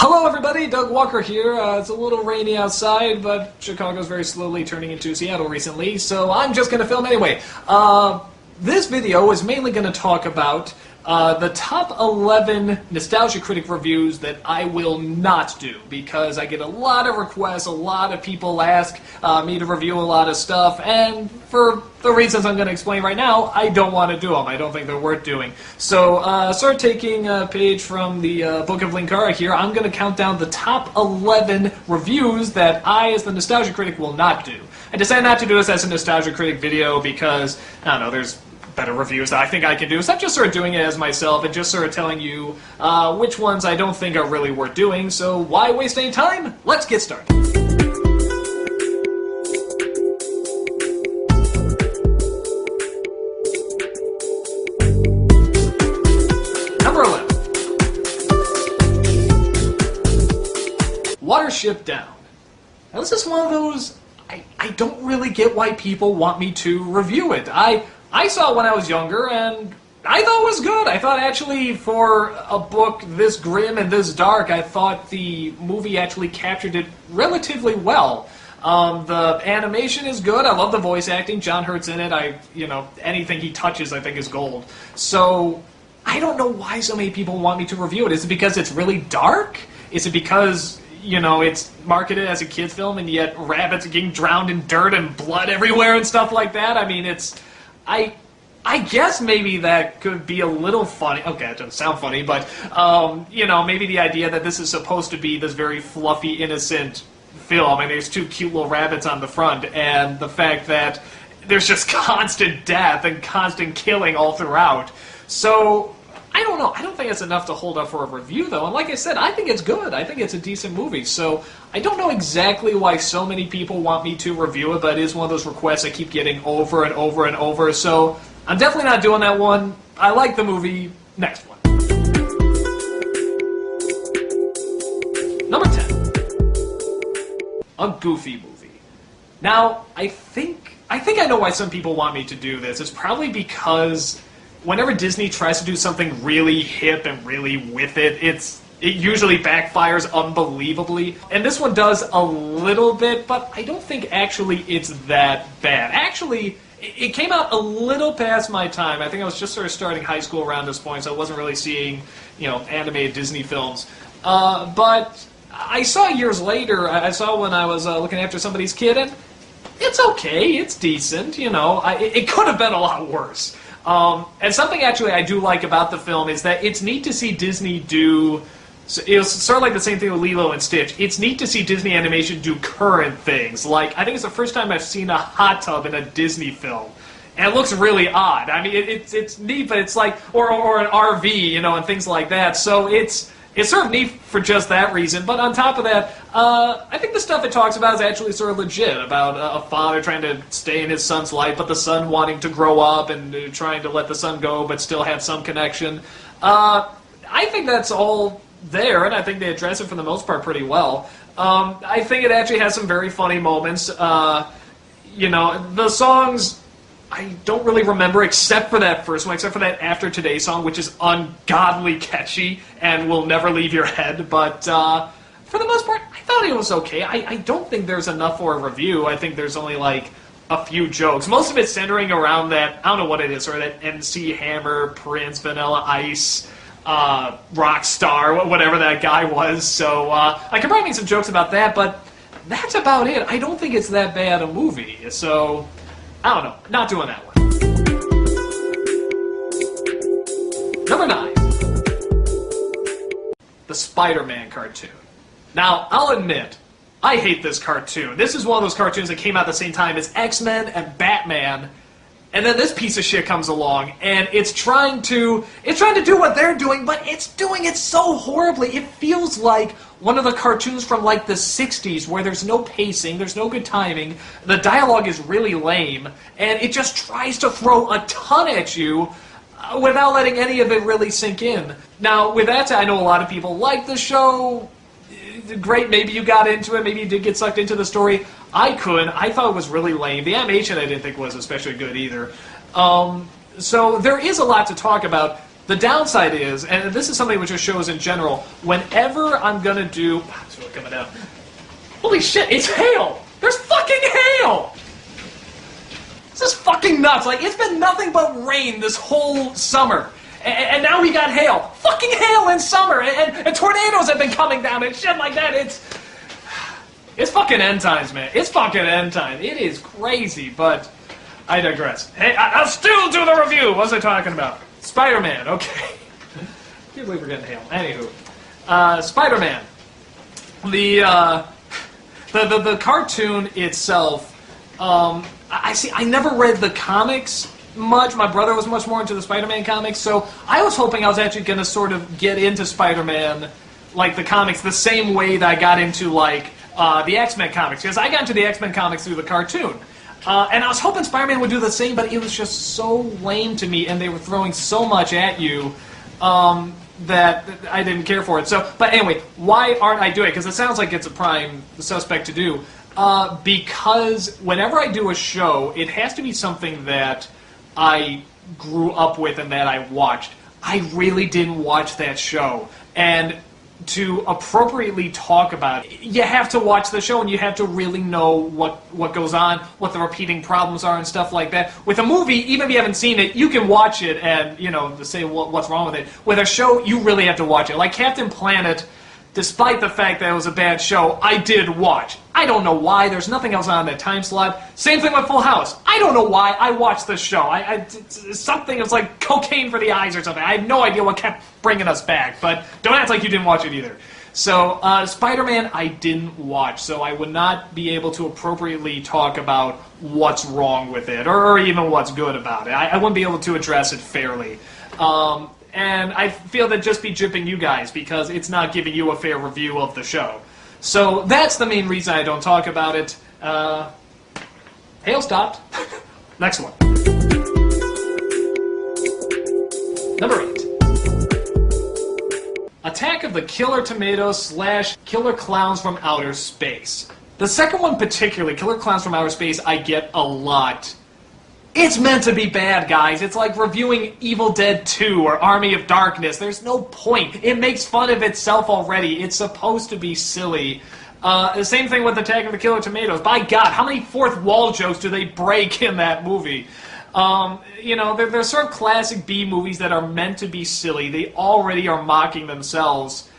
Hello everybody, Doug Walker here. It's a little rainy outside, but Chicago's very slowly turning into Seattle recently, so I'm just going to film anyway. This video is mainly going to talk about the top 11 Nostalgia Critic reviews that I will not do, because I get a lot of requests, a lot of people ask me to review a lot of stuff, and for the reasons I'm going to explain right now, I don't want to do them. I don't think they're worth doing. So, start taking a page from the Book of Linkara here. I'm going to count down the top 11 reviews that I, as the Nostalgia Critic, will not do. I decided not to do this as a Nostalgia Critic video because, I don't know, there's better reviews that I think I can do. So I'm just sort of doing it as myself and just sort of telling you which ones I don't think are really worth doing. So why waste any time? Let's get started. Number 11. Watership Down. Now this is one of those, I don't really get why people want me to review it. I saw it when I was younger, and I thought it was good. I thought actually for a book this grim and this dark, I thought the movie actually captured it relatively well. The animation is good. I love the voice acting. John Hurt's in it. Anything he touches I think is gold. So I don't know why so many people want me to review it. Is it because it's really dark? Is it because it's marketed as a kid's film and yet rabbits are getting drowned in dirt and blood everywhere and stuff like that? I mean, I guess maybe that could be a little funny. Okay, it doesn't sound funny, but, maybe the idea that this is supposed to be this very fluffy, innocent film, and there's two cute little rabbits on the front, and the fact that there's just constant death and constant killing all throughout. So, I don't know. I don't think it's enough to hold up for a review, though. And like I said, I think it's good. I think it's a decent movie. So I don't know exactly why so many people want me to review it, but it is one of those requests I keep getting over and over and over. So I'm definitely not doing that one. I like the movie. Next one. Number 10. A Goofy movie. Now, I think I know why some people want me to do this. It's probably because whenever Disney tries to do something really hip and really with it, it usually backfires unbelievably. And this one does a little bit, but I don't think actually it's that bad. Actually, it came out a little past my time. I think I was just sort of starting high school around this point, so I wasn't really seeing, animated Disney films. But I saw years later, I saw when I was looking after somebody's kid, and it's okay, it's decent, it could have been a lot worse. And something actually I do like about the film is that it's neat to see Disney do, it was sort of like the same thing with Lilo and Stitch, it's neat to see Disney Animation do current things. Like, I think it's the first time I've seen a hot tub in a Disney film. And it looks really odd. I mean, it's neat, but it's like, or an RV, and things like that. So it's sort of neat for just that reason, but on top of that, I think the stuff it talks about is actually sort of legit, about a father trying to stay in his son's life, but the son wanting to grow up and trying to let the son go, but still have some connection. I think that's all there, and I think they address it for the most part pretty well. I think it actually has some very funny moments. The songs I don't really remember except for that first one, except for that After Today song, which is ungodly catchy and will never leave your head. But for the most part, I thought it was okay. I don't think there's enough for a review. I think there's only like a few jokes. Most of it's centering around that, I don't know what it is, or that MC Hammer, Prince, Vanilla Ice, Rockstar, whatever that guy was. So I could probably make some jokes about that, but that's about it. I don't think it's that bad a movie. So I don't know. Not doing that one. Number 9. The Spider-Man cartoon. Now, I'll admit, I hate this cartoon. This is one of those cartoons that came out at the same time as X-Men and Batman, and then this piece of shit comes along, and it's trying to do what they're doing, but it's doing it so horribly. It feels like one of the cartoons from like the 60s where there's no pacing, there's no good timing, the dialogue is really lame, and it just tries to throw a ton at you without letting any of it really sink in. Now, with that said, I know a lot of people like the show. Great, maybe you got into it, maybe you did get sucked into the story. I couldn't. I thought it was really lame. The animation I didn't think was especially good either. So there is a lot to talk about. The downside is, and this is something which just shows in general, whenever I'm gonna do... It's really coming down. Holy shit, it's hail! There's fucking hail! This is fucking nuts. Like, it's been nothing but rain this whole summer. And now we got hail. Fucking hail in summer! And tornadoes have been coming down and shit like that. It's fucking end times, man. It's fucking end times. It is crazy, but I digress. Hey, I'll still do the review. What was I talking about? Spider-Man, okay. I can't believe we're getting hail. Anywho. Spider-Man. The cartoon itself, I never read the comics much. My brother was much more into the Spider-Man comics, so I was hoping I was actually going to sort of get into Spider-Man, like the comics, the same way that I got into, like, the X-Men comics, because I got into the X-Men comics through the cartoon. And I was hoping Spider-Man would do the same, but it was just so lame to me, and they were throwing so much at you that I didn't care for it. So, but anyway, why aren't I doing it? Because it sounds like it's a prime suspect to do. Because whenever I do a show, it has to be something that I grew up with and that I watched. I really didn't watch that show. And to appropriately talk about it, you have to watch the show and you have to really know what goes on, what the repeating problems are and stuff like that. With a movie, even if you haven't seen it, you can watch it and, you know, say what's wrong with it. With a show, you really have to watch it. Like Captain Planet, despite the fact that it was a bad show, I did watch. I don't know why. There's nothing else on that time slot. Same thing with Full House. I don't know why. I watched this show. Something, it was like cocaine for the eyes or something. I have no idea what kept bringing us back, but don't act like you didn't watch it either. So, Spider-Man I didn't watch, so I would not be able to appropriately talk about what's wrong with it, or even what's good about it. I wouldn't be able to address it fairly. And I feel that just be jipping you guys, because it's not giving you a fair review of the show. So that's the main reason I don't talk about it. Hail stopped. Next one. Number 8. Attack of the Killer Tomatoes / Killer Clowns from Outer Space. The second one particularly, Killer Clowns from Outer Space, I get a lot. It's meant to be bad, guys. It's like reviewing Evil Dead 2 or Army of Darkness. There's no point. It makes fun of itself already. It's supposed to be silly. The same thing with Attack of the Killer Tomatoes. By God, how many fourth wall jokes do they break in that movie? You know, they're sort of classic B movies that are meant to be silly. They already are mocking themselves.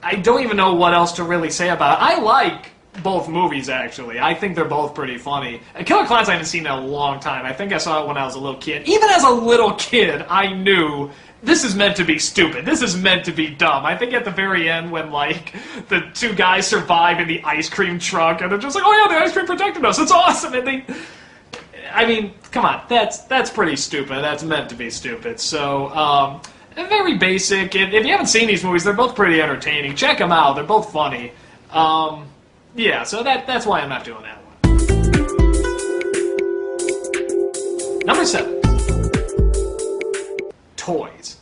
I don't even know what else to really say about it. I like both movies, actually. I think they're both pretty funny. Killer Clowns I haven't seen in a long time. I think I saw it when I was a little kid. Even as a little kid, I knew this is meant to be stupid. This is meant to be dumb. I think at the very end when, like, the two guys survive in the ice cream truck, and they're just like, oh yeah, the ice cream protected us, it's awesome, and they... I mean, come on, that's pretty stupid. That's meant to be stupid. So, very basic. If you haven't seen these movies, they're both pretty entertaining. Check them out. They're both funny. Yeah, so that's why I'm not doing that one. Number 7. Toys.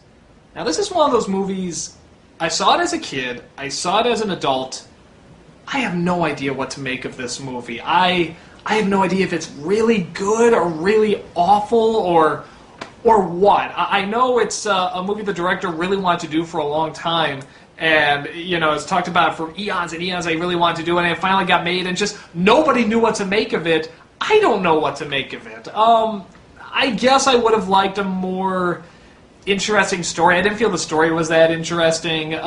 Now, this is one of those movies, I saw it as a kid, I saw it as an adult. I have no idea what to make of this movie. I have no idea if it's really good or really awful or what. I know it's a movie the director really wanted to do for a long time, and, you know, it's talked about for eons and eons. They really wanted to do it, and it finally got made, and just nobody knew what to make of it. I don't know what to make of it. I guess I would have liked a more interesting story. I didn't feel the story was that interesting.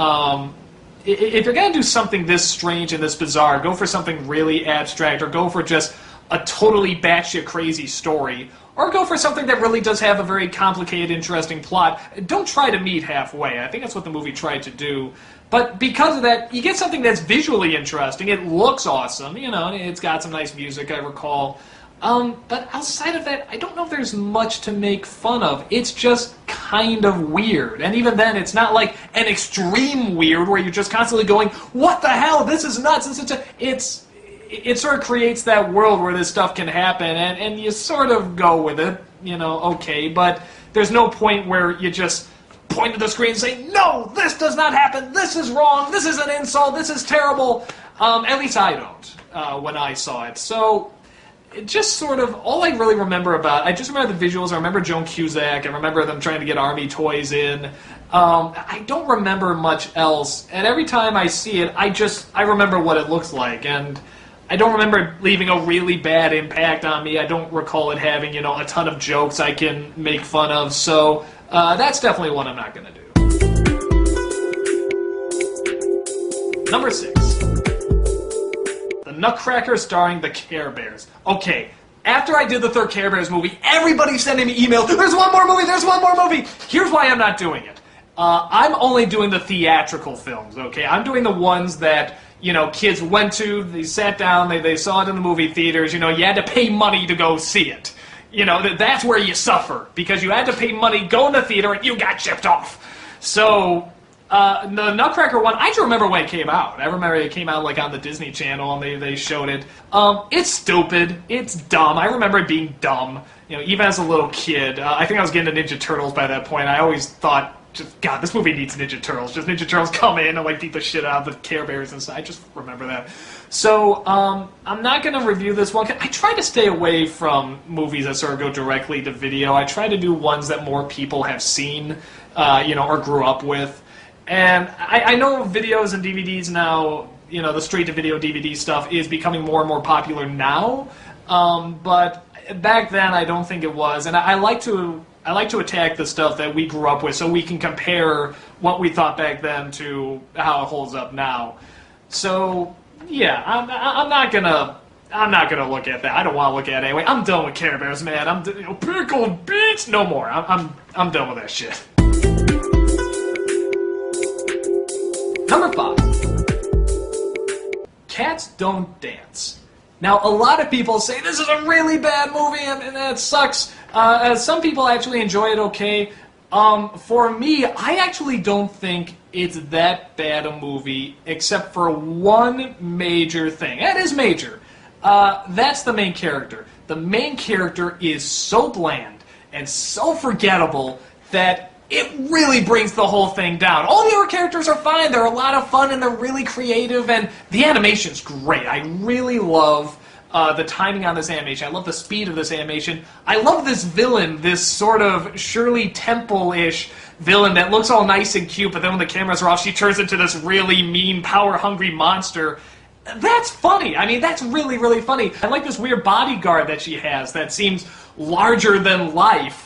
If you're going to do something this strange and this bizarre, go for something really abstract, or go for just a totally batshit crazy story, or go for something that really does have a very complicated, interesting plot. Don't try to meet halfway. I think that's what the movie tried to do. But because of that, you get something that's visually interesting. It looks awesome, you know, it's got some nice music, I recall. But outside of that, I don't know if there's much to make fun of. It's just kind of weird. And even then, it's not like an extreme weird where you're just constantly going, what the hell, this is nuts. It sort of creates that world where this stuff can happen, and you sort of go with it, you know, okay, but there's no point where you just point to the screen and say, no, this does not happen, this is wrong, this is an insult, this is terrible. At least I don't, when I saw it. So, it just sort of, all I really remember about, I just remember the visuals, I remember Joan Cusack, I remember them trying to get army toys in. I don't remember much else, and every time I see it, I remember what it looks like, and I don't remember it leaving a really bad impact on me. I don't recall it having, a ton of jokes I can make fun of, so that's definitely one I'm not going to do. Number 6. The Nutcracker starring the Care Bears. Okay, after I did the third Care Bears movie, everybody's sending me emails, there's one more movie! Here's why I'm not doing it. I'm only doing the theatrical films, okay? I'm doing the ones that, kids went to, they sat down, they saw it in the movie theaters, you had to pay money to go see it. That's where you suffer, because you had to pay money, go in the theater, and you got chipped off. So, the Nutcracker one, I just remember when it came out. I remember it came out, on the Disney Channel, and they showed it. It's stupid. It's dumb. I remember it being dumb, even as a little kid. I think I was getting into Ninja Turtles by that point. I always thought, God, this movie needs Ninja Turtles. Just Ninja Turtles come in and, beat the shit out of the Care Bears and stuff. I just remember that. So, I'm not going to review this one. I try to stay away from movies that sort of go directly to video. I try to do ones that more people have seen, or grew up with. And I know videos and DVDs now, the straight-to-video DVD stuff is becoming more and more popular now, but back then I don't think it was. And I like to attack the stuff that we grew up with so we can compare what we thought back then to how it holds up now. So, yeah, I'm not gonna look at that. I don't want to look at it anyway. I'm done with Care Bears, man. Pickled beets, no more. I'm done with that shit. Number 5. Cats Don't Dance. Now, a lot of people say this is a really bad movie and that sucks. Some people actually enjoy it okay. For me, I actually don't think it's that bad a movie, except for one major thing. It is major. That's the main character. The main character is so bland and so forgettable that it really brings the whole thing down. All the other characters are fine, they're a lot of fun, and they're really creative, and the animation's great. I really love the timing on this animation. I love the speed of this animation. I love this villain, this sort of Shirley Temple-ish villain that looks all nice and cute, but then when the cameras are off, she turns into this really mean, power-hungry monster. That's funny. I mean, that's really, really funny. I like this weird bodyguard that she has that seems larger than life.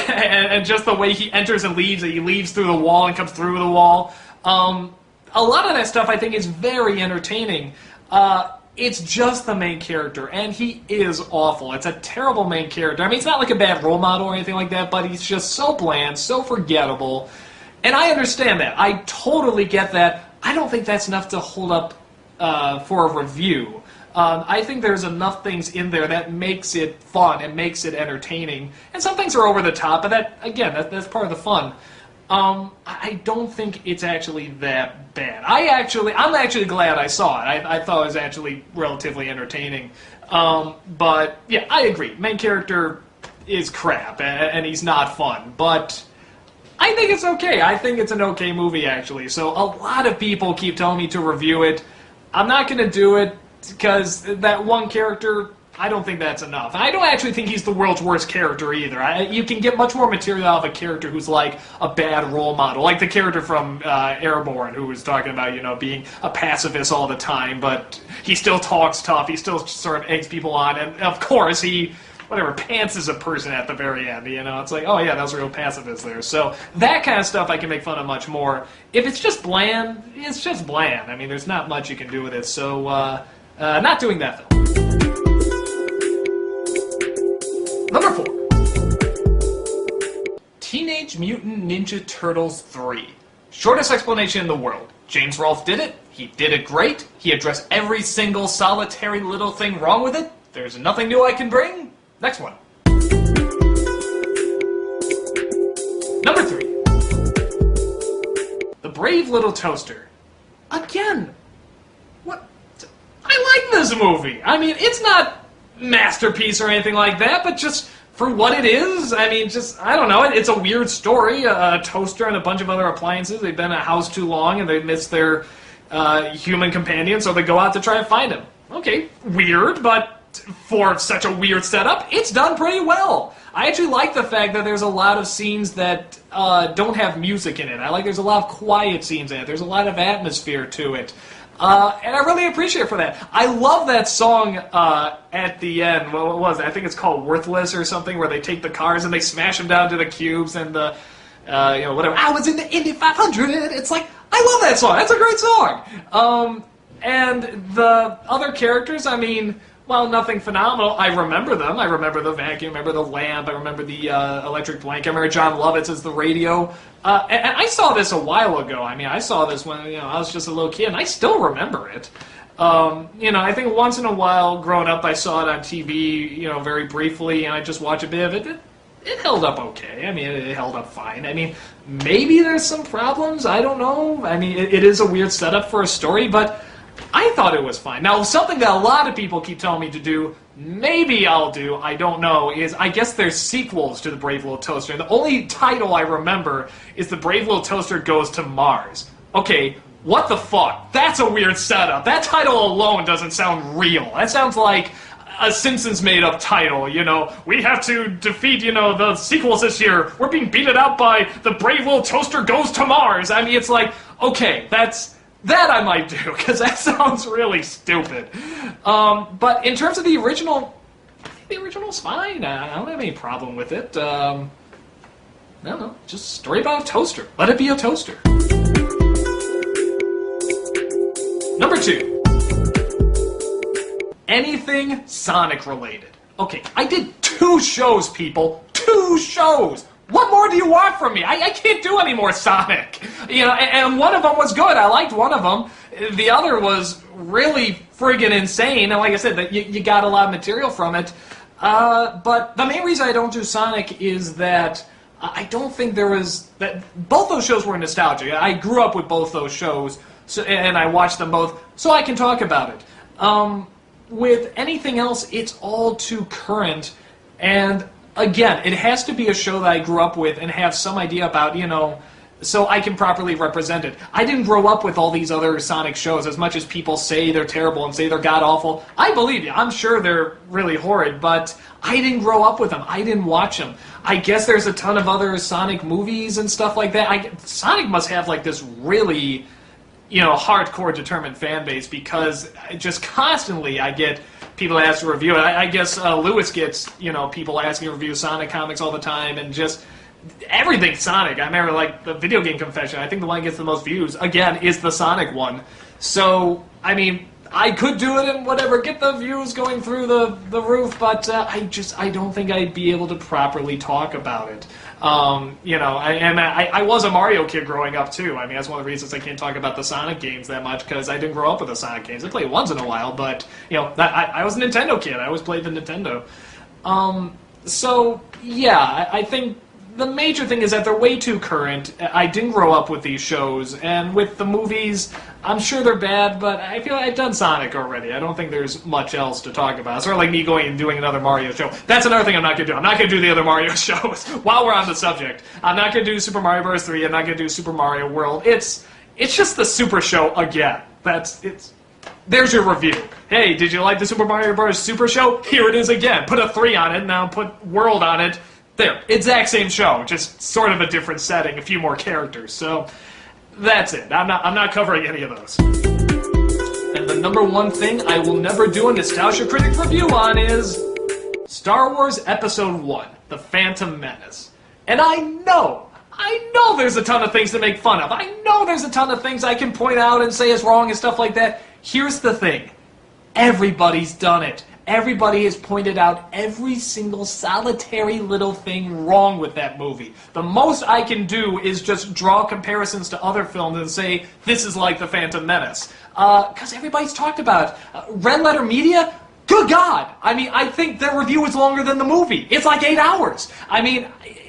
And just the way he enters and leaves, he leaves through the wall and comes through the wall. A lot of that stuff I think is very entertaining. It's just the main character, and he is awful. It's a terrible main character. I mean, it's not like a bad role model or anything like that, but he's just so bland, so forgettable. And I understand that. I totally get that. I don't think that's enough to hold up for a review. I think there's enough things in there that makes it fun and makes it entertaining. And some things are over the top, but that's part of the fun. I don't think it's actually that bad. I'm actually glad I saw it. I thought it was actually relatively entertaining. But yeah, I agree. Main character is crap, and he's not fun. But I think it's okay. I think it's an okay movie, actually. So a lot of people keep telling me to review it. I'm not going to do it because that one character, I don't think that's enough. And I don't actually think he's the world's worst character either. You can get much more material out of a character who's like a bad role model, like the character from Airborne, who was talking about, being a pacifist all the time, but he still talks tough, he still sort of eggs people on, and of course he pants as a person at the very end, It's like, oh yeah, that was a real pacifist there. So that kind of stuff I can make fun of much more. If it's just bland, it's just bland. I mean, there's not much you can do with it, so not doing that though. Number 4. Teenage Mutant Ninja Turtles 3. Shortest explanation in the world. James Rolfe did it. He did it great. He addressed every single solitary little thing wrong with it. There's nothing new I can bring. Next one. Number 3. The Brave Little Toaster. Again, what? I like this movie. I mean, it's not masterpiece or anything like that, but just for what it is, I mean, I don't know, it's a weird story. A toaster and a bunch of other appliances, they've been in a house too long and they miss their human companion, so they go out to try and find him. Okay, weird, but for such a weird setup, it's done pretty well. I actually like the fact that there's a lot of scenes that don't have music in it. I like there's a lot of quiet scenes in it. There's a lot of atmosphere to it. And I really appreciate it for that. I love that song at the end. What was it? I think it's called Worthless or something, where they take the cars and they smash them down to the cubes and the, whatever. I was in the Indy 500. It's like, I love that song. That's a great song. And the other characters, I mean, well, nothing phenomenal. I remember them. I remember the vacuum. I remember the lamp. I remember the electric blanket. I remember John Lovitz as the radio. And I saw this a while ago. I mean, I saw this when I was just a little kid, and I still remember it. I think once in a while, growing up, I saw it on TV, very briefly, and I just watched a bit of it. It held up okay. I mean, it held up fine. I mean, maybe there's some problems. I don't know. I mean, it is a weird setup for a story, but I thought it was fine. Now, something that a lot of people keep telling me to do, maybe I'll do, I don't know, is I guess there's sequels to The Brave Little Toaster. And the only title I remember is The Brave Little Toaster Goes to Mars. Okay, what the fuck? That's a weird setup. That title alone doesn't sound real. That sounds like a Simpsons made-up title, We have to defeat, the sequels this year. We're being beaten out by The Brave Little Toaster Goes to Mars. I mean, it's like, okay, that I might do, because that sounds really stupid. But in terms of the original, I think the original's fine. I don't have any problem with it. I don't know, just a story about a toaster. Let it be a toaster. Number 2. Anything Sonic related. Okay, I did 2 shows, people. 2 shows! What more do you want from me? I can't do any more Sonic. And one of them was good. I liked one of them. The other was really friggin' insane. And like I said, you got a lot of material from it. But the main reason I don't do Sonic is that I don't think there was... that both those shows were nostalgic. I grew up with both those shows, and I watched them both, so I can talk about it. With anything else, it's all too current, and... again, it has to be a show that I grew up with and have some idea about, so I can properly represent it. I didn't grow up with all these other Sonic shows, as much as people say they're terrible and say they're god-awful. I believe you. I'm sure they're really horrid, but I didn't grow up with them. I didn't watch them. I guess there's a ton of other Sonic movies and stuff like that. Sonic must have, like, this really, hardcore determined fan base, because just constantly I get... people ask to review it. I guess Lewis gets, people asking to review Sonic comics all the time, and just everything Sonic. I remember, like, the video game confession, I think the one that gets the most views, again, is the Sonic one. So, I mean, I could do it and whatever, get the views going through the roof, but I don't think I'd be able to properly talk about it. I was a Mario kid growing up too. I mean, that's one of the reasons I can't talk about the Sonic games that much, because I didn't grow up with the Sonic games. I played it once in a while, but I was a Nintendo kid. I always played the Nintendo. So yeah, I think the major thing is that they're way too current. I didn't grow up with these shows, and with the movies, I'm sure they're bad, but I feel like I've done Sonic already. I don't think there's much else to talk about. It's sort of like me going and doing another Mario show. That's another thing I'm not going to do. I'm not going to do the other Mario shows while we're on the subject. I'm not going to do Super Mario Bros. 3. I'm not going to do Super Mario World. It's just the Super Show again. There's your review. Hey, did you like the Super Mario Bros. Super Show? Here it is again. Put a 3 on it, now put World on it. There, exact same show, just sort of a different setting, a few more characters. So that's it. I'm not covering any of those. And the number one thing I will never do a Nostalgia Critic review on is Star Wars Episode 1, The Phantom Menace. And I know there's a ton of things to make fun of. I know there's a ton of things I can point out and say is wrong and stuff like that. Here's the thing. Everybody's done it. Everybody has pointed out every single solitary little thing wrong with that movie. The most I can do is just draw comparisons to other films and say, this is like The Phantom Menace. Because everybody's talked about it. Red Letter Media? Good God! I mean, I think their review is longer than the movie. It's like 8 hours. I mean,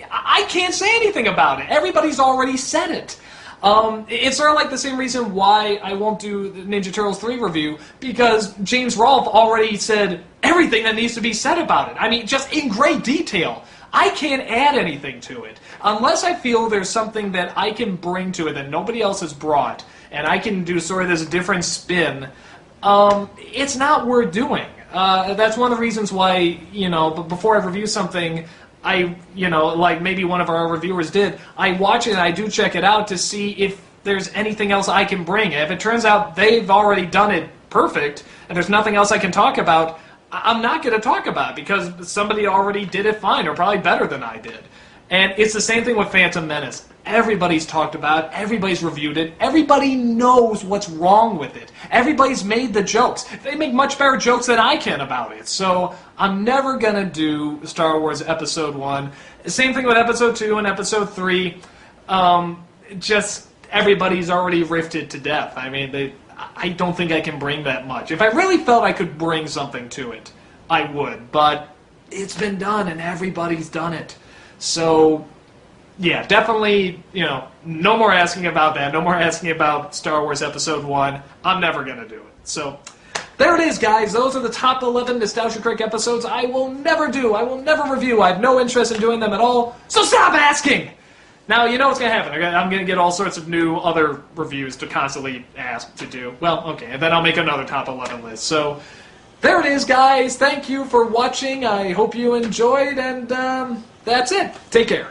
I can't say anything about it. Everybody's already said it. It's sort of like the same reason why I won't do the Ninja Turtles 3 review, because James Rolfe already said everything that needs to be said about it. I mean, just in great detail. I can't add anything to it. Unless I feel there's something that I can bring to it that nobody else has brought, and I can do sort of this different spin, it's not worth doing. That's one of the reasons why, before I review something, like maybe one of our reviewers did, I watch it and I do check it out to see if there's anything else I can bring. If it turns out they've already done it perfect and there's nothing else I can talk about, I'm not going to talk about it because somebody already did it fine or probably better than I did. And it's the same thing with Phantom Menace. Everybody's talked about it. Everybody's reviewed it. Everybody knows what's wrong with it. Everybody's made the jokes. They make much better jokes than I can about it. So I'm never going to do Star Wars Episode 1. Same thing with Episode 2 and Episode 3. Just everybody's already riffed it to death. I mean, I don't think I can bring that much. If I really felt I could bring something to it, I would. But it's been done and everybody's done it. So, yeah, definitely, no more asking about that. No more asking about Star Wars Episode 1. I'm never going to do it. So, there it is, guys. Those are the top 11 Nostalgia Critic episodes I will never do. I will never review. I have no interest in doing them at all. So stop asking! Now, you know what's going to happen. I'm going to get all sorts of new other reviews to constantly ask to do. Well, okay, and then I'll make another top 11 list. So, there it is, guys. Thank you for watching. I hope you enjoyed, and that's it. Take care.